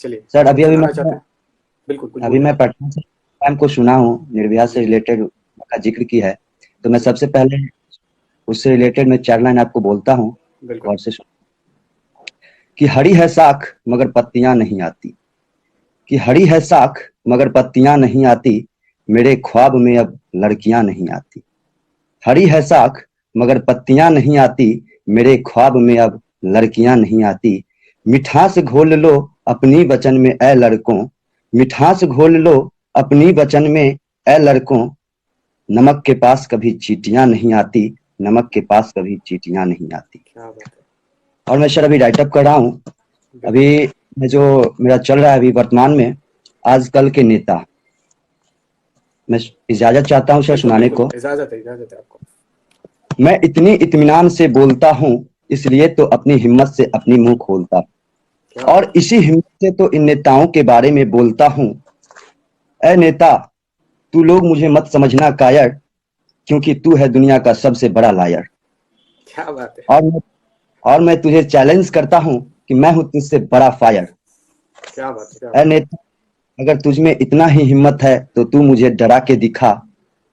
चलिए, सर कुछ अभी अभी सुनाना मैं चाहते हैं? बिल्कुल, कुछ अभी बोलिए। मैं पटना से मैम को सुना हूँ, निर्भया से जी, रिलेटेड का जिक्र की है। तो मैं जी, सबसे पहले उससे रिलेटेड मैं 4 लाइन आपको बोलता हूँ, बिल्कुल। गौर से सुन। कि हरी है साख मगर पत्तियां नहीं आती, कि हरी है साख मगर पत्तियां नहीं आती, मेरे ख्वाब में अब लड़कियां नहीं आती। हरी है साख मगर पत्तियां नहीं आती, मेरे ख्वाब में अब लड़कियां नहीं आती। मिठास घोल लो अपनी वचन में ए लड़कों, मिठास घोल लो अपनी वचन में ए लड़कों, नमक के पास कभी चींटियां नहीं आती, नमक के पास कभी चींटियां नहीं आती। क्या बात है! और मैं सर अभी राइटअप कर रहा हूँ। अभी बिल्कुल। मैं जो मेरा चल रहा है अभी वर्तमान में, आजकल के नेता, मैं इजाजत चाहता हूँ सर बिल्कुल, सुनाने बिल्कुल, को। इजाज़त है आपको। मैं इतनी इत्मीनान से बोलता हूँ, इसलिए तो अपनी हिम्मत से अपनी मुंह खोलता हूँ, क्या बात और इसी हिम्मत से तो इन नेताओं के बारे में बोलता हूँ। ए नेता, तू लोग मुझे मत समझना कायर, क्योंकि तू है दुनिया का सबसे बड़ा लायर। क्या बात है! और मैं और मैं तुझे चैलेंज करता हूँ कि मैं हूँ तुझसे बड़ा फायर। क्या बात है! क्या ए बात है! नेता, अगर तुझमें इतना ही हिम्मत है तो तू मुझे डरा के दिखा।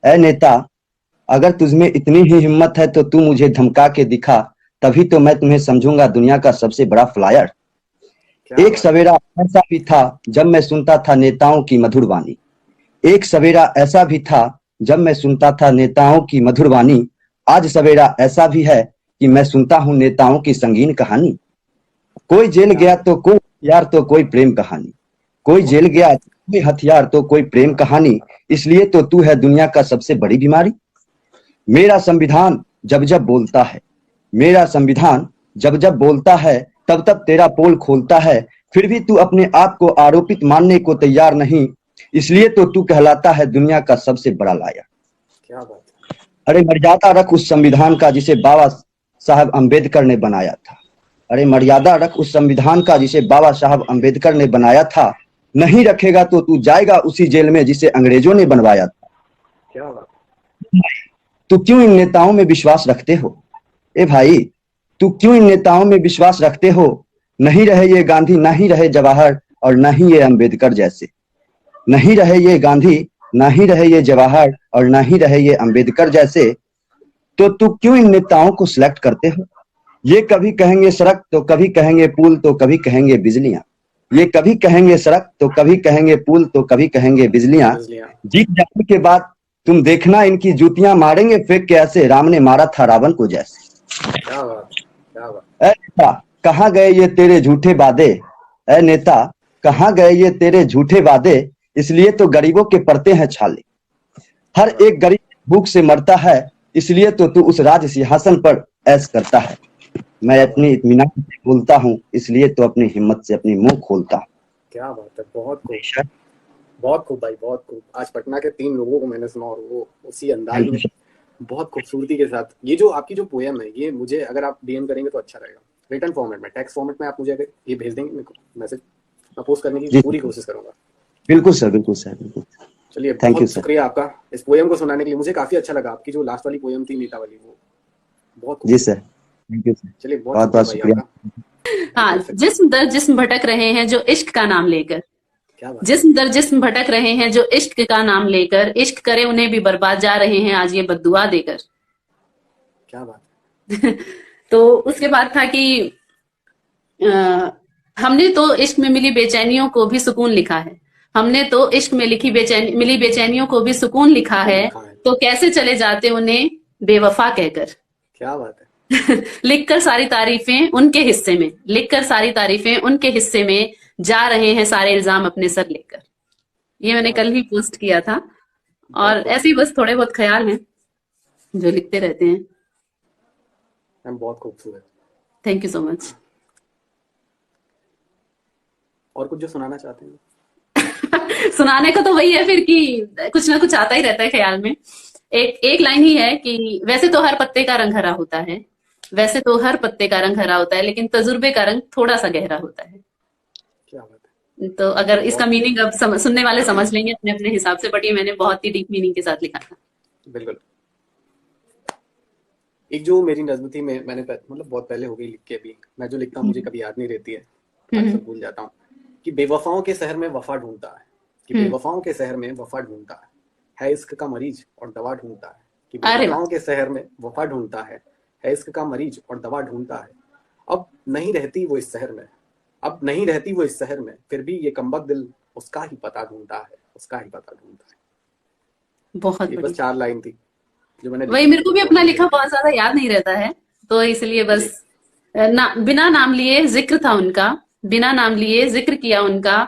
ए नेता, अगर तुझमें इतनी ही हिम्मत है तो तू मुझे धमका के दिखा, तभी तो मैं तुम्हें समझूंगा दुनिया का सबसे बड़ा फ्लायर। क्या एक बात है! सवेरा ऐसा भी था जब मैं सुनता था नेताओं की मधुर वाणी, एक सवेरा ऐसा भी था जब मैं सुनता था नेताओं की मधुर वाणी। आज सवेरा ऐसा भी है कि मैं सुनता हूँ नेताओं की संगीन कहानी। कोई जेल क्या गया बात तो कोई हथियार तो कोई प्रेम कहानी, कोई बहुत जेल खूब। गया तो कोई हथियार तो कोई प्रेम कहानी, इसलिए तो तू है दुनिया का सबसे बड़ी बीमारी। मेरा संविधान जब जब बोलता है, मेरा संविधान जब जब बोलता है, तब तब तेरा पोल खोलता है, फिर भी तू अपने आप को आरोपित मानने को तैयार नहीं, इसलिए तो तू कहलाता है दुनिया का सबसे बड़ा लायर। क्या बात है! अरे मर्यादा रख उस संविधान का जिसे बाबा साहब अंबेडकर ने बनाया था। अरे मर्यादा रख उस संविधान का जिसे बाबा साहब अंबेडकर ने बनाया था, नहीं रखेगा तो तू जाएगा उसी जेल में जिसे अंग्रेजों ने बनवाया था। क्या बात है! तू क्यों इन नेताओं में विश्वास रखते हो? ए भाई, तू क्यों इन नेताओं में विश्वास रखते हो? नहीं रहे ये गांधी, ना ही रहे जवाहर, और ना ही ये अंबेडकर जैसे। नहीं रहे ये गांधी, ना ही रहे ये जवाहर, और ना ही रहे ये अंबेडकर जैसे, तो तू क्यों इन नेताओं को सिलेक्ट करते हो? ये कभी कहेंगे सड़क तो कभी कहेंगे पुल तो कभी कहेंगे बिजलियां, ये कभी कहेंगे सड़क तो कभी कहेंगे पुल तो कभी कहेंगे बिजलियां। बिजलियाँ। जीत जाने के बाद तुम देखना इनकी जूतियां मारेंगे फेंक के ऐसे, राम ने मारा था रावण को जैसे। क्या बात है! क्या बात ए नेता, कहाँ गए ये तेरे झूठे वादे? ए नेता, कहाँ गए ये तेरे झूठे वादे? इसलिए तो गरीबों के पड़ते हैं छाले, हर क्या बात एक गरीब भूख से मरता है, इसलिए तो तू उस राज सिंहासन पर ऐश करता है। मैं क्या बात अपनी इत्मीनान से बोलता हूँ, इसलिए तो अपनी हिम्मत से अपनी मुंह खोलता हूँ। क्या बात है! बहुत खूब। बेशक। बहुत खूब भाई, बहुत खूब। आज पटना के 3 लोगों को मैंने सुना और वो उसी अंदाज़ थैंक में यू सर। बहुत खूबसूरती के साथ। ये जो आपकी जो पोएम है, ये मुझे अगर आप डीएम करेंगे तो अच्छा रहेगा। रिटन फॉर्मेट में, टेक्स्ट फॉर्मेट में आप मुझे अगर ये भेज देंगे मेरे को मैसेज, मैं पोस्ट करने की जी पूरी सर, कोशिश करूँगा। बिल्कुल सर, बिल्कुल सर, बिल्कुल। चलिए, थैंक यू बहुत सर। शुक्रिया आपका इस पोएम को सुनाने के लिए। मुझे काफ़ी अच्छा लगा, आपकी जो लास्ट वाली पोएम थी मीता वाली, वो बहुत खूब जी थी। Sir, thank you sir. चलिए, बहुत बहुत शुक्रिया बहुत भाई शुक्रिया। आपका। थैंक हाँ, यू सर। जिस्म दर जिस्म भटक रहे हैं जो इश्क का नाम लेकर, क्या बात है! जिस्म दर जिस्म भटक रहे हैं जो इश्क का नाम लेकर, इश्क करे उन्हें भी बर्बाद जा रहे हैं आज ये बद्दुआ देकर। क्या बात है! तो उसके बाद था कि अ, हमने तो इश्क में मिली बेचैनियों को भी सुकून लिखा है, हमने तो इश्क में मिली बेचैनियों को भी सुकून लिखा सुकून है, लिखा है। तो कैसे चले जाते उन्हें बेवफा कहकर। क्या बात है! लिखकर सारी तारीफें उनके हिस्से में, लिखकर सारी तारीफें उनके हिस्से में, जा रहे हैं सारे इल्जाम अपने सर लेकर। ये मैंने क्या कल बात ही है! पोस्ट किया था। बहुत और खूब। ऐसे ही बस थोड़े बहुत ख्याल हैं जो लिखते रहते हैं। मैम, बहुत खूबसूरत। Thank you so much. और कुछ जो सुनाना चाहते हैं? सुनाने को तो वही है फिर कि कुछ ना कुछ आता ही रहता है ख्याल में। एक एक लाइन ही है कि वैसे तो हर पत्ते का रंग हरा होता है, वैसे तो हर पत्ते का रंग हरा होता है, लेकिन तजुर्बे का रंग थोड़ा सा गहरा होता है। क्या बात है! तो अगर इसका बहुत मीनिंग अब सुनने वाले समझ लेंगे अपने अपने हिसाब से, बट ये मैंने बहुत ही डीप मीनिंग के साथ लिखा था। बिल्कुल। एक जो मेरी नज़्म थी, मैंने मतलब बहुत पहले हो गई लिख के, अभी मैं जो लिखता हूँ मुझे हम्म, कभी याद नहीं रहती है, हम्म, अक्सर भूल जाता हूँ। कि बेवफाओं के शहर में वफा ढूंढता है, कि बेवफाओं के शहर में वफा ढूंढता है इश्क का मरीज और दवा ढूंढता है, कि बेवफाओं के शहर में वफा ढूंढता है इश्क का मरीज और दवा ढूंढता है। अब नहीं रहती वो इस शहर में, अब नहीं रहती वो इस शहर में, फिर भी ये कमबख्त दिल उसका ही पता ढूंढता है, उसका ही पता ढूंढता है। बहुत ये बस 4 लाइन थी जो मैंने वही, मेरे को भी अपना लिखा बहुत ज्यादा याद नहीं रहता है, तो इसलिए बस बिना नाम लिए जिक्र था उनका, बिना नाम लिए जिक्र किया उनका,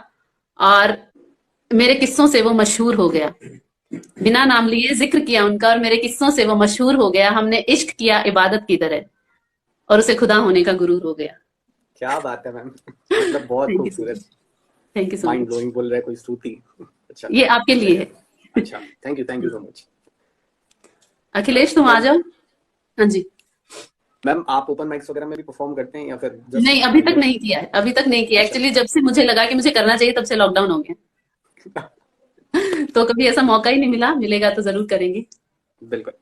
और मेरे किस्सों से वो मशहूर हो गया। बिना नाम लिए जिक्र किया उनका और मेरे किस्सों से वो मशहूर हो गया। हमने इश्क किया इबादत की तरह और उसे खुदा होने का गुरूर हो गया। क्या बात है मैम, मतलब बहुत खूबसूरत। Thank you so mind much. Blowing बोल रहा है कोई श्रुति। अच्छा, ये आपके लिए है। अच्छा, thank you so much. Akhilesh तुम आ जाओ। हाँ जी। मैम आप ओपन माइक्स वगैरह में भी परफॉर्म करते हैं या फिर नहीं, अभी तक नहीं किया है, अभी तक नहीं किया। एक्चुअली जब से मुझे लगा कि मुझे करना चाहिए तब से लॉकडाउन हो गया। तो कभी ऐसा मौका ही नहीं मिला, मिलेगा तो जरूर करेंगे। बिल्कुल।